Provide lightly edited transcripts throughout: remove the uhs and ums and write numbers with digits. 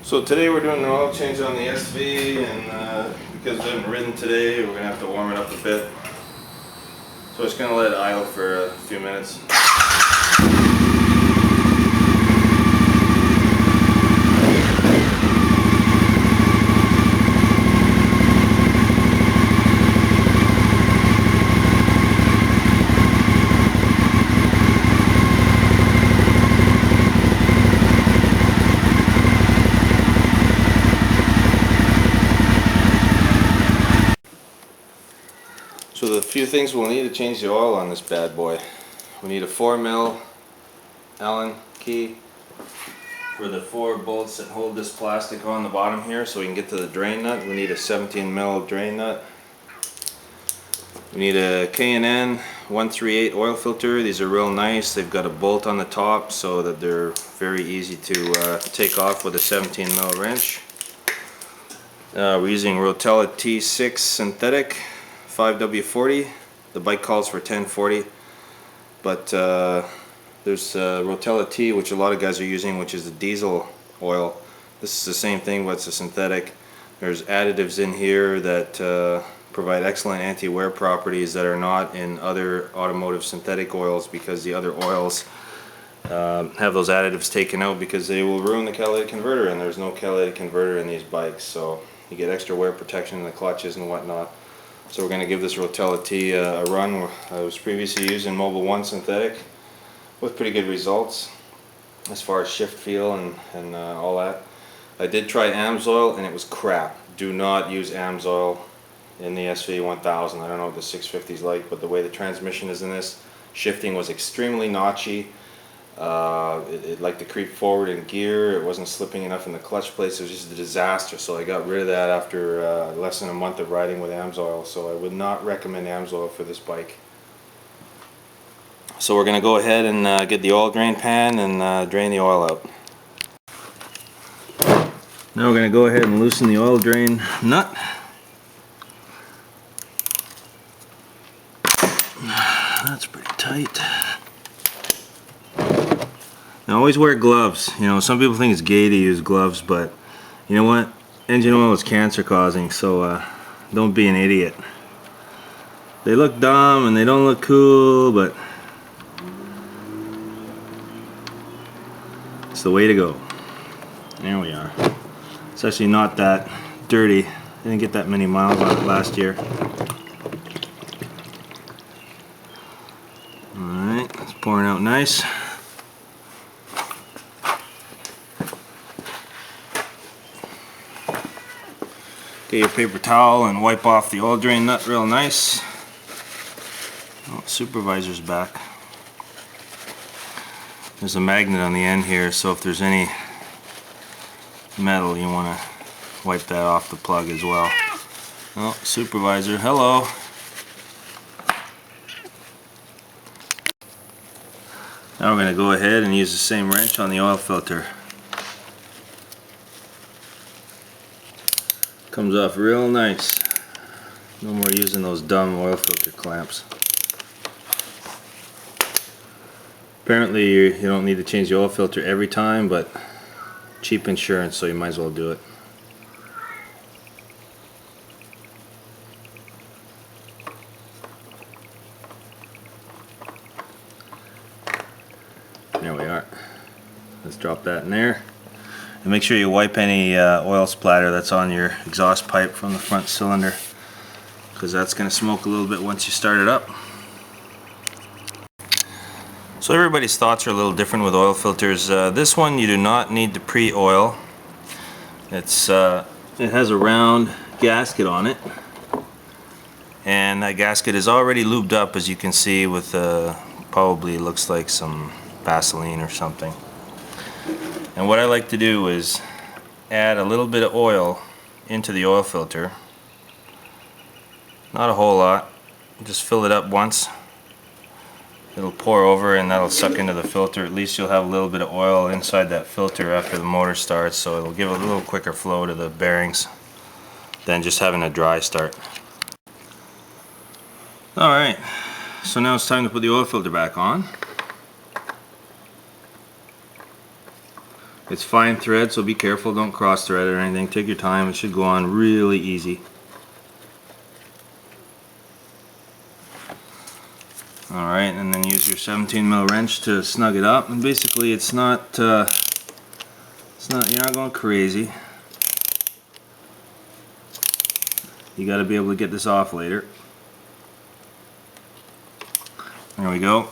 So today we're doing an oil change on the SV, and because we haven't ridden today, we're going to have to warm it up a bit. So it's going to let it idle for a few minutes. So the few things we'll need to change the oil on this bad boy. We need a 4mm Allen key for the 4 bolts that hold this plastic on the bottom here so we can get to the drain nut. We need a 17mm drain nut. We need a K&N 138 oil filter. These are real nice. They've got a bolt on the top so that they're very easy to take off with a 17mm wrench. We're using Rotella T6 synthetic 5W40. The bike calls for 1040, but there's Rotella T, which a lot of guys are using, which is the diesel oil. This is the same thing, but it's a synthetic. There's additives in here that provide excellent anti-wear properties that are not in other automotive synthetic oils, because the other oils have those additives taken out because they will ruin the catalytic converter, and there's no catalytic converter in these bikes, so you get extra wear protection in the clutches and whatnot. So we're going to give this Rotella T a run. I was previously using Mobil 1 synthetic with pretty good results as far as shift feel and all that. I did try amsoil and it was crap. Do not use amsoil in the SV1000. I don't know what the 650 is like, but the way the transmission is in this, shifting was extremely notchy. It liked to creep forward in gear. It wasn't slipping enough in the clutch plates. It was just a disaster, so I got rid of that after less than a month of riding with amsoil. So I would not recommend amsoil for this bike. So we're going to go ahead and get the oil drain pan and drain the oil out. Now we're going to go ahead and loosen the oil drain nut. That's pretty tight. Now always wear gloves. You know, some people think it's gay to use gloves, but you know what? Engine oil is cancer causing, so don't be an idiot. They look dumb and they don't look cool, but it's the way to go. There we are. It's actually not that dirty. I didn't get that many miles on it last year. Alright, it's pouring out nice. Get your paper towel and wipe off the oil drain nut real nice. Oh, supervisor's back. There's a magnet on the end here, so if there's any metal, you want to wipe that off the plug as well. Oh, supervisor, hello. Now we're going to go ahead and use the same wrench on the oil filter. Comes off real nice. No more using those dumb oil filter clamps. Apparently you don't need to change the oil filter every time, but cheap insurance, so you might as well do it. There we are. Let's drop that in there. And make sure you wipe any oil splatter that's on your exhaust pipe from the front cylinder, because that's going to smoke a little bit once you start it up. So everybody's thoughts are a little different with oil filters. This one you do not need to pre-oil. It has a round gasket on it, and that gasket is already lubed up, as you can see, with probably looks like some Vaseline or something. And what I like to do is add a little bit of oil into the oil filter. Not a whole lot. Just fill it up once. It'll pour over and that'll suck into the filter. At least you'll have a little bit of oil inside that filter after the motor starts, so it'll give a little quicker flow to the bearings than just having a dry start. Alright, so now it's time to put the oil filter back on. It's fine thread, so be careful, don't cross thread or anything. Take your time, it should go on really easy. Alright, and then use your 17mm wrench to snug it up. And basically it's not, you're not going crazy. You got to be able to get this off later. There we go.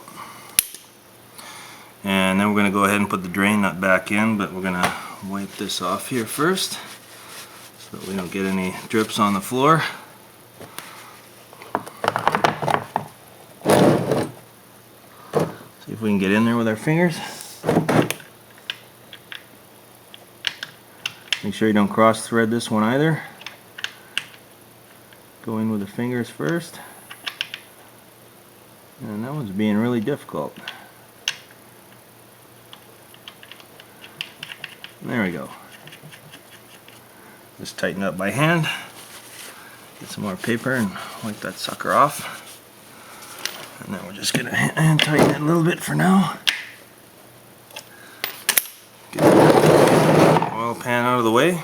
And then we're going to go ahead and put the drain nut back in, but we're going to wipe this off here first so that we don't get any drips on the floor. See if we can get in there with our fingers. Make sure you don't cross thread this one either. Go in with the fingers first. And that one's being really difficult. There we go. Just tighten up by hand. Get some more paper and wipe that sucker off. And then we're just going to hand tighten it a little bit for now. Get the oil pan out of the way.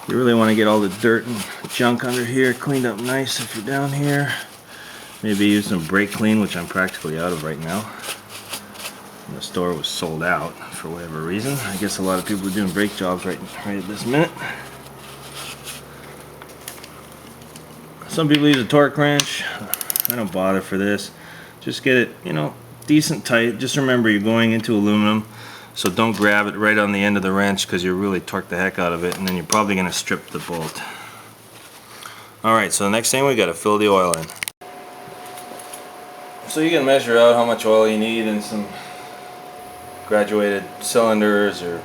You really want to get all the dirt and junk under here cleaned up nice if you're down here. Maybe use some brake clean, which I'm practically out of right now. The store was sold out for whatever reason. I guess a lot of people are doing brake jobs right at this minute. Some people use a torque wrench. I don't bother for this. Just get it, you know, decent tight. Just remember you're going into aluminum, so don't grab it right on the end of the wrench because you'll really torque the heck out of it, and then you're probably going to strip the bolt. Alright, so the next thing we got to fill the oil in. So you can measure out how much oil you need in some graduated cylinders or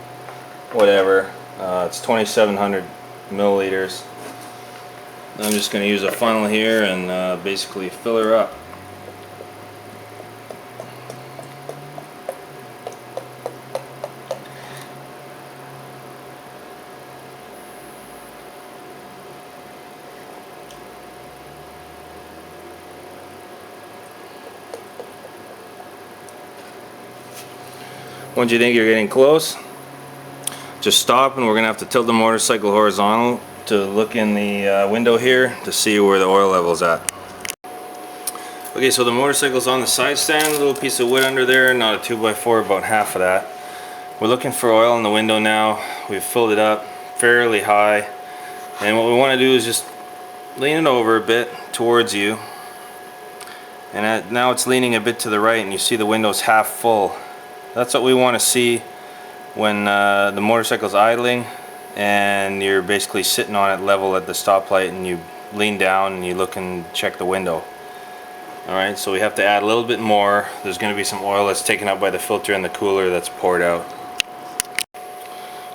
whatever. It's 2,700 milliliters. I'm just going to use a funnel here and basically fill her up. Once you think you're getting close, just stop, and we're going to have to tilt the motorcycle horizontal to look in the window here to see where the oil level is at. Okay, so the motorcycle's on the side stand, a little piece of wood under there, not a 2x4, about half of that. We're looking for oil in the window now. We've filled it up fairly high, and what we want to do is just lean it over a bit towards you, and now it's leaning a bit to the right, and you see the window's half full. That's what we want to see when the motorcycle's idling and you're basically sitting on it level at the stoplight, and you lean down and you look and check the window. Alright, so we have to add a little bit more. There's going to be some oil that's taken up by the filter and the cooler that's poured out.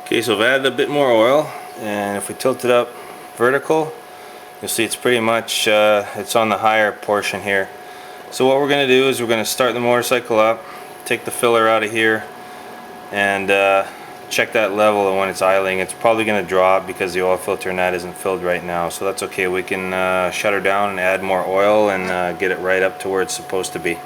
Okay, so I've added a bit more oil, and if we tilt it up vertical, you'll see it's pretty much it's on the higher portion here. So what we're going to do is we're going to start the motorcycle up, take the filler out of here, and check that level, and when it's idling it's probably going to drop because the oil filter in that isn't filled right now, so that's okay. We can shut her down and add more oil and get it right up to where it's supposed to be.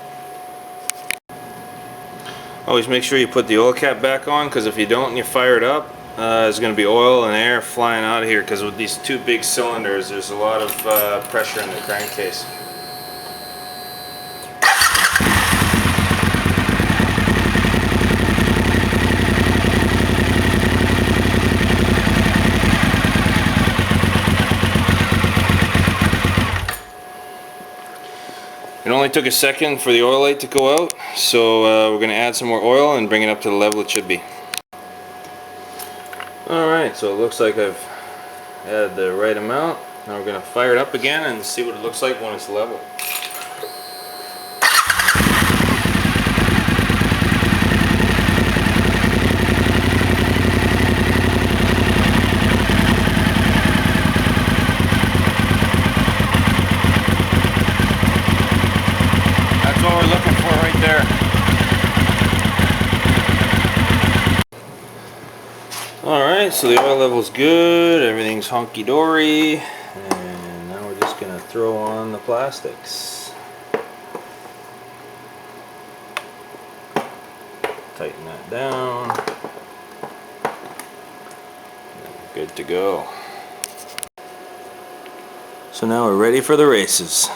Always make sure you put the oil cap back on, because if you don't and you fire it up, there's going to be oil and air flying out of here, because with these two big cylinders there's a lot of pressure in the crankcase. It only took a second for the oil light to go out, so we're going to add some more oil and bring it up to the level it should be. Alright, so it looks like I've added the right amount. Now we're going to fire it up again and see what it looks like when it's level. Alright, so the oil level's good, everything's honky-dory, and now we're just going to throw on the plastics. Tighten that down. Good to go. So now we're ready for the races.